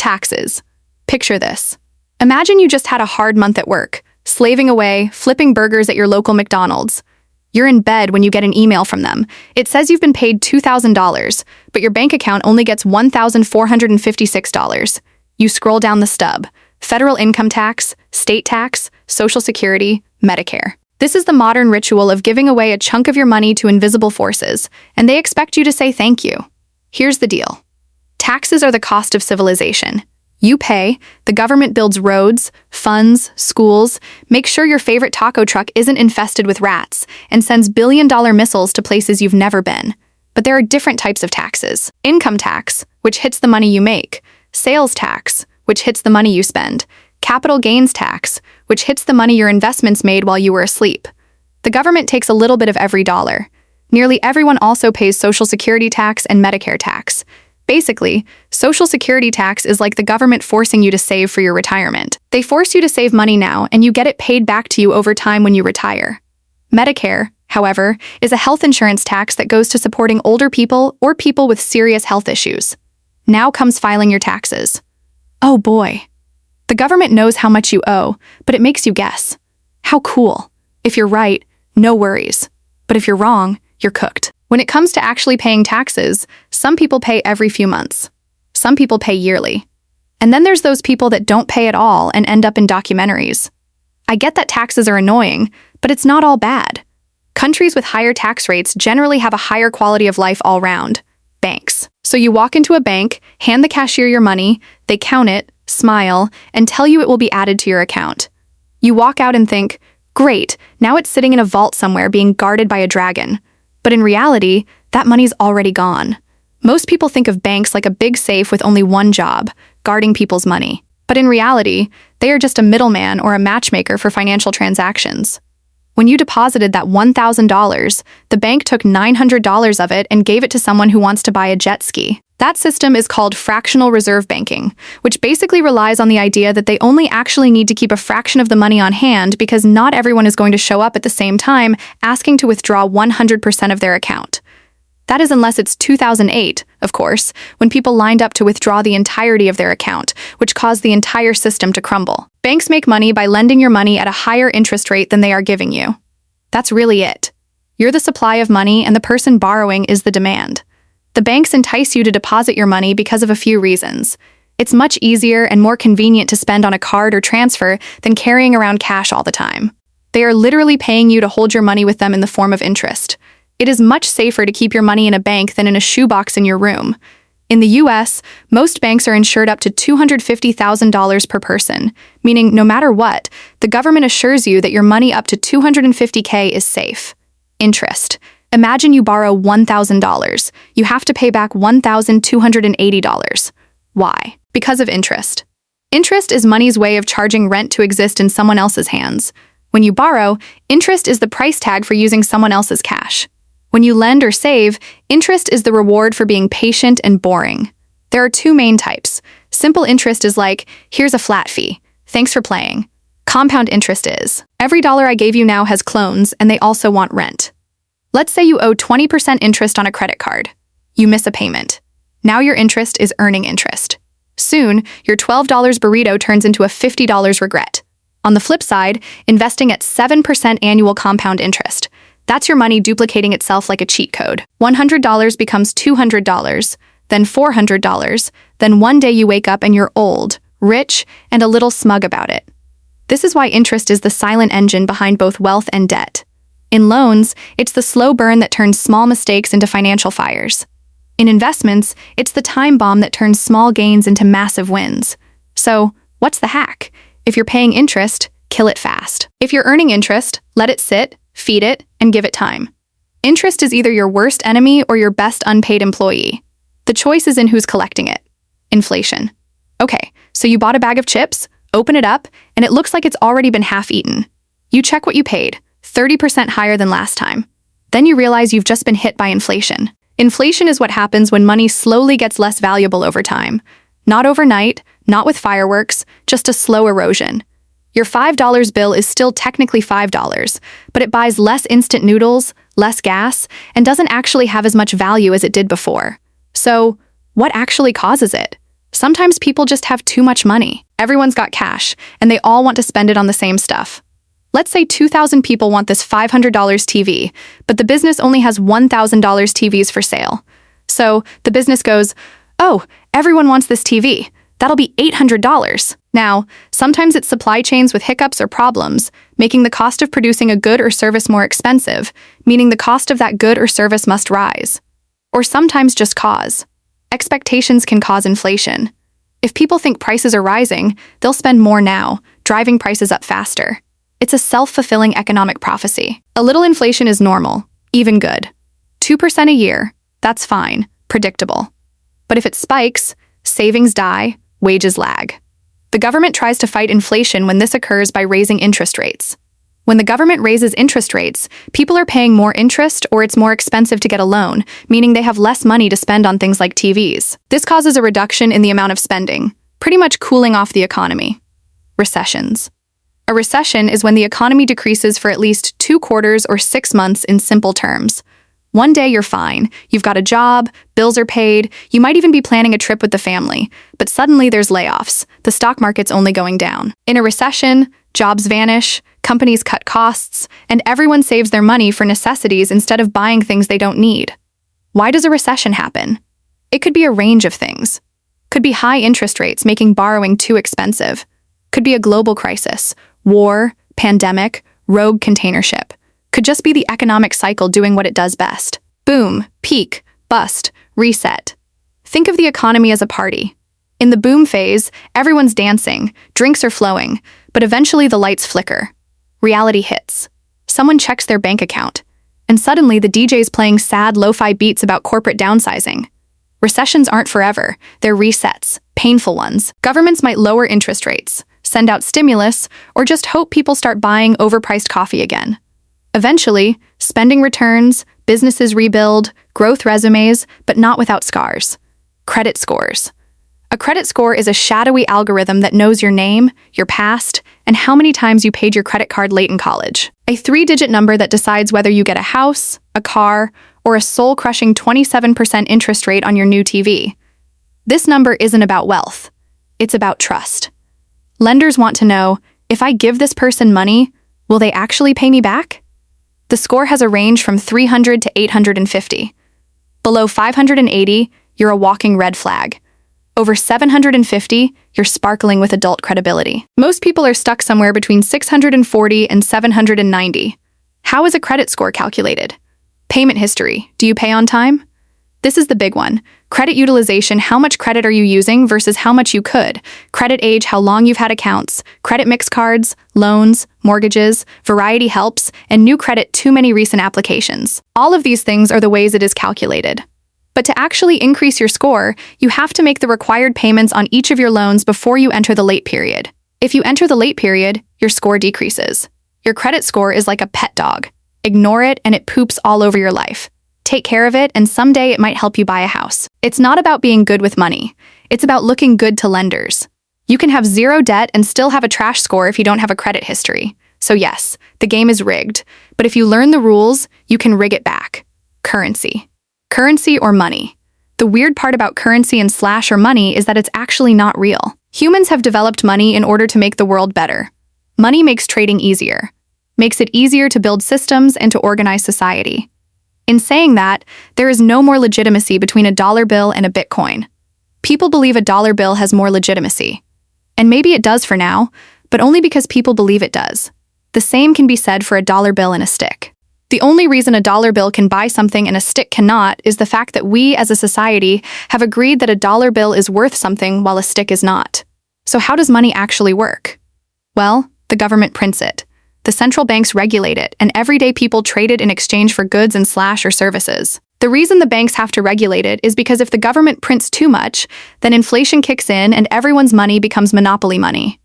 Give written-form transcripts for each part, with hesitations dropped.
Taxes. Picture this. Imagine you just had a hard month at work, slaving away, flipping burgers at your local McDonald's. You're in bed when you get an email from them. It says you've been paid $2,000, but your bank account only gets $1,456. You scroll down the stub. Federal income tax, state tax, Social Security, Medicare. This is the modern ritual of giving away a chunk of your money to invisible forces, and they expect you to say thank you. Here's the deal. Taxes are the cost of civilization. You pay, the government builds roads, funds, schools, makes sure your favorite taco truck isn't infested with rats, and sends billion-dollar missiles to places you've never been. But there are different types of taxes. Income tax, which hits the money you make. Sales tax, which hits the money you spend. Capital gains tax, which hits the money your investments made while you were asleep. The government takes a little bit of every dollar. Nearly everyone also pays Social Security tax and Medicare tax. Basically, Social Security tax is like the government forcing you to save for your retirement. They force you to save money now, and you get it paid back to you over time when you retire. Medicare, however, is a health insurance tax that goes to supporting older people or people with serious health issues. Now comes filing your taxes. Oh boy. The government knows how much you owe, but it makes you guess. How cool. If you're right, no worries. But if you're wrong, you're cooked. When it comes to actually paying taxes, some people pay every few months. Some people pay yearly. And then there's those people that don't pay at all and end up in documentaries. I get that taxes are annoying, but it's not all bad. Countries with higher tax rates generally have a higher quality of life all round. Banks. So you walk into a bank, hand the cashier your money, they count it, smile, and tell you it will be added to your account. You walk out and think, great, now it's sitting in a vault somewhere being guarded by a dragon. But in reality, that money's already gone. Most people think of banks like a big safe with only one job, guarding people's money. But in reality, they are just a middleman or a matchmaker for financial transactions. When you deposited that $1,000, the bank took $900 of it and gave it to someone who wants to buy a jet ski. That system is called fractional reserve banking, which basically relies on the idea that they only actually need to keep a fraction of the money on hand because not everyone is going to show up at the same time asking to withdraw 100% of their account. That is unless it's 2008, of course, when people lined up to withdraw the entirety of their account, which caused the entire system to crumble. Banks make money by lending your money at a higher interest rate than they are giving you. That's really it. You're the supply of money and the person borrowing is the demand. The banks entice you to deposit your money because of a few reasons. It's much easier and more convenient to spend on a card or transfer than carrying around cash all the time. They are literally paying you to hold your money with them in the form of interest. It is much safer to keep your money in a bank than in a shoebox in your room. In the US, most banks are insured up to $250,000 per person, meaning no matter what, the government assures you that your money up to $250K is safe. Interest. Imagine you borrow $1,000. You have to pay back $1,280. Why? Because of interest. Interest is money's way of charging rent to exist in someone else's hands. When you borrow, interest is the price tag for using someone else's cash. When you lend or save, interest is the reward for being patient and boring. There are two main types. Simple interest is like, here's a flat fee. Thanks for playing. Compound interest is, every dollar I gave you now has clones and they also want rent. Let's say you owe 20% interest on a credit card. You miss a payment. Now your interest is earning interest. Soon, your $12 burrito turns into a $50 regret. On the flip side, investing at 7% annual compound interest. That's your money duplicating itself like a cheat code. $100 becomes $200, then $400, then one day you wake up and you're old, rich, and a little smug about it. This is why interest is the silent engine behind both wealth and debt. In loans, it's the slow burn that turns small mistakes into financial fires. In investments, it's the time bomb that turns small gains into massive wins. So, what's the hack? If you're paying interest, kill it fast. If you're earning interest, let it sit, feed it, and give it time. Interest is either your worst enemy or your best unpaid employee. The choice is in who's collecting it. Inflation. Okay, so you bought a bag of chips, open it up, and it looks like it's already been half-eaten. You check what you paid, 30% higher than last time. Then you realize you've just been hit by inflation. Inflation is what happens when money slowly gets less valuable over time. Not overnight, not with fireworks, just a slow erosion. Your $5 bill is still technically $5, but it buys less instant noodles, less gas, and doesn't actually have as much value as it did before. So, what actually causes it? Sometimes people just have too much money. Everyone's got cash, and they all want to spend it on the same stuff. Let's say 2,000 people want this $500 TV, but the business only has $1,000 TVs for sale. So the business goes, "Oh, everyone wants this TV. That'll be $800. Now, sometimes it's supply chains with hiccups or problems, making the cost of producing a good or service more expensive, meaning the cost of that good or service must rise. Or sometimes just cause. Expectations can cause inflation. If people think prices are rising, they'll spend more now, driving prices up faster. It's a self-fulfilling economic prophecy. A little inflation is normal, even good. 2% a year, that's fine, predictable. But if it spikes, savings die, wages lag. The government tries to fight inflation when this occurs by raising interest rates. When the government raises interest rates, people are paying more interest or it's more expensive to get a loan, meaning they have less money to spend on things like TVs. This causes a reduction in the amount of spending, pretty much cooling off the economy. Recessions. A recession is when the economy decreases for at least 2 quarters or 6 months in simple terms. One day you're fine, you've got a job, bills are paid, you might even be planning a trip with the family, but suddenly there's layoffs, the stock market's only going down. In a recession, jobs vanish, companies cut costs, and everyone saves their money for necessities instead of buying things they don't need. Why does a recession happen? It could be a range of things. Could be high interest rates making borrowing too expensive. Could be a global crisis, war, pandemic, rogue container ship. Could just be the economic cycle doing what it does best. Boom, peak, bust, reset. Think of the economy as a party. In the boom phase, everyone's dancing, drinks are flowing, but eventually the lights flicker. Reality hits. Someone checks their bank account, and suddenly the DJ's playing sad lo-fi beats about corporate downsizing. Recessions aren't forever, they're resets, painful ones. Governments might lower interest rates, send out stimulus, or just hope people start buying overpriced coffee again. Eventually, spending returns, businesses rebuild, growth resumes, but not without scars. Credit scores. A credit score is a shadowy algorithm that knows your name, your past, and how many times you paid your credit card late in college. A 3-digit number that decides whether you get a house, a car, or a soul-crushing 27% interest rate on your new TV. This number isn't about wealth. It's about trust. Lenders want to know, if I give this person money, will they actually pay me back? The score has a range from 300 to 850. Below 580, you're a walking red flag. Over 750, you're sparkling with adult credibility. Most people are stuck somewhere between 640 and 790. How is a credit score calculated? Payment history. Do you pay on time? This is the big one. Credit utilization, how much credit are you using versus how much you could. Credit age, how long you've had accounts. Credit mix cards, loans, mortgages, variety helps, and new credit too many recent applications. All of these things are the ways it is calculated. But to actually increase your score, you have to make the required payments on each of your loans before you enter the late period. If you enter the late period, your score decreases. Your credit score is like a pet dog. Ignore it and it poops all over your life. Take care of it, and someday it might help you buy a house. It's not about being good with money. It's about looking good to lenders. You can have 0 debt and still have a trash score if you don't have a credit history. So yes, the game is rigged, but if you learn the rules, you can rig it back. Currency. Currency or money. The weird part about currency and slash or money is that it's actually not real. Humans have developed money in order to make the world better. Money makes trading easier. Makes it easier to build systems and to organize society. In saying that, there is no more legitimacy between a dollar bill and a Bitcoin. People believe a dollar bill has more legitimacy. And maybe it does for now, but only because people believe it does. The same can be said for a dollar bill and a stick. The only reason a dollar bill can buy something and a stick cannot is the fact that we, as a society, have agreed that a dollar bill is worth something while a stick is not. So how does money actually work? Well, the government prints it. The central banks regulate it, and everyday people trade it in exchange for goods and slash or services. The reason the banks have to regulate it is because if the government prints too much, then inflation kicks in and everyone's money becomes monopoly money.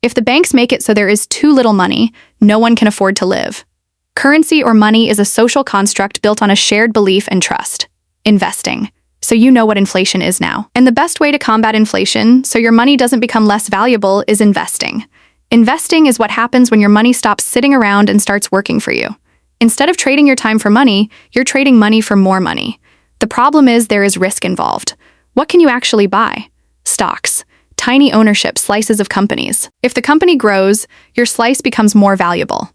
If the banks make it so there is too little money, no one can afford to live. Currency or money is a social construct built on a shared belief and trust. Investing. So you know what inflation is now. And the best way to combat inflation, so your money doesn't become less valuable, is investing. Investing is what happens when your money stops sitting around and starts working for you. Instead of trading your time for money, you're trading money for more money. The problem is there is risk involved. What can you actually buy? Stocks, tiny ownership slices of companies. If the company grows, your slice becomes more valuable.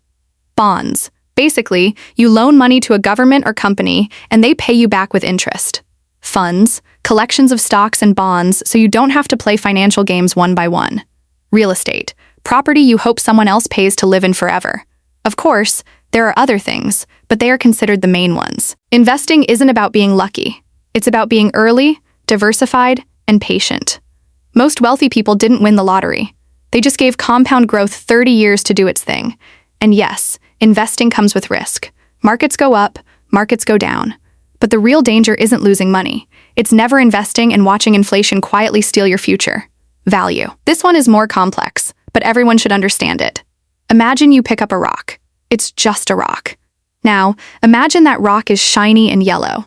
Bonds. Basically, you loan money to a government or company, and they pay you back with interest. Funds, collections of stocks and bonds so you don't have to play financial games one by one. Real estate, property you hope someone else pays to live in forever. Of course, there are other things, but they are considered the main ones. Investing isn't about being lucky. It's about being early, diversified, and patient. Most wealthy people didn't win the lottery. They just gave compound growth 30 years to do its thing. And yes, investing comes with risk. Markets go up, markets go down. But the real danger isn't losing money. It's never investing and watching inflation quietly steal your future. Value. This one is more complex, but everyone should understand it. Imagine you pick up a rock. It's just a rock. Now, imagine that rock is shiny and yellow.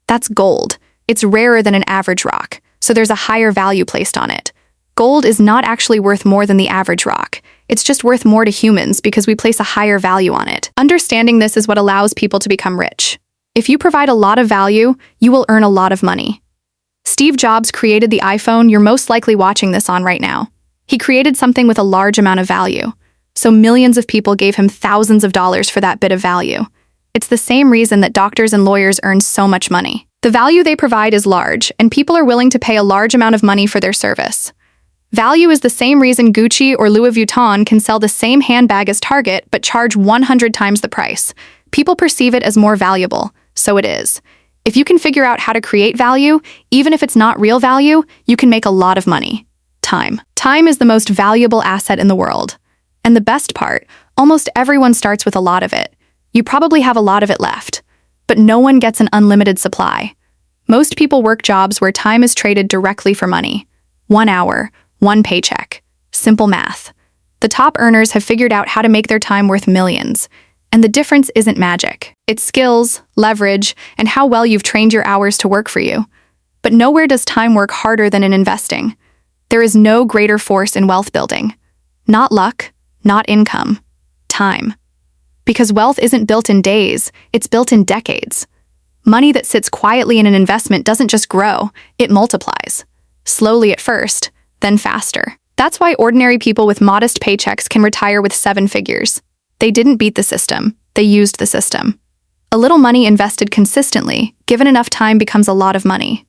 That's gold. It's rarer than an average rock, so there's a higher value placed on it. Gold is not actually worth more than the average rock. It's just worth more to humans because we place a higher value on it. Understanding this is what allows people to become rich. If you provide a lot of value, you will earn a lot of money. Steve Jobs created the iPhone you're most likely watching this on right now. He created something with a large amount of value. So millions of people gave him thousands of dollars for that bit of value. It's the same reason that doctors and lawyers earn so much money. The value they provide is large, and people are willing to pay a large amount of money for their service. Value is the same reason Gucci or Louis Vuitton can sell the same handbag as Target but charge 100 times the price. People perceive it as more valuable, so it is. If you can figure out how to create value, even if it's not real value, you can make a lot of money. Time. Time is the most valuable asset in the world. And the best part, almost everyone starts with a lot of it. You probably have a lot of it left. But no one gets an unlimited supply. Most people work jobs where time is traded directly for money. 1 hour, 1 paycheck. Simple math. The top earners have figured out how to make their time worth millions. And the difference isn't magic. It's skills, leverage, and how well you've trained your hours to work for you. But nowhere does time work harder than in investing. There is no greater force in wealth building. Not luck, not income. Time. Because wealth isn't built in days, it's built in decades. Money that sits quietly in an investment doesn't just grow, it multiplies. Slowly at first, then faster. That's why ordinary people with modest paychecks can retire with 7 figures. They didn't beat the system, they used the system. A little money invested consistently, given enough time, becomes a lot of money.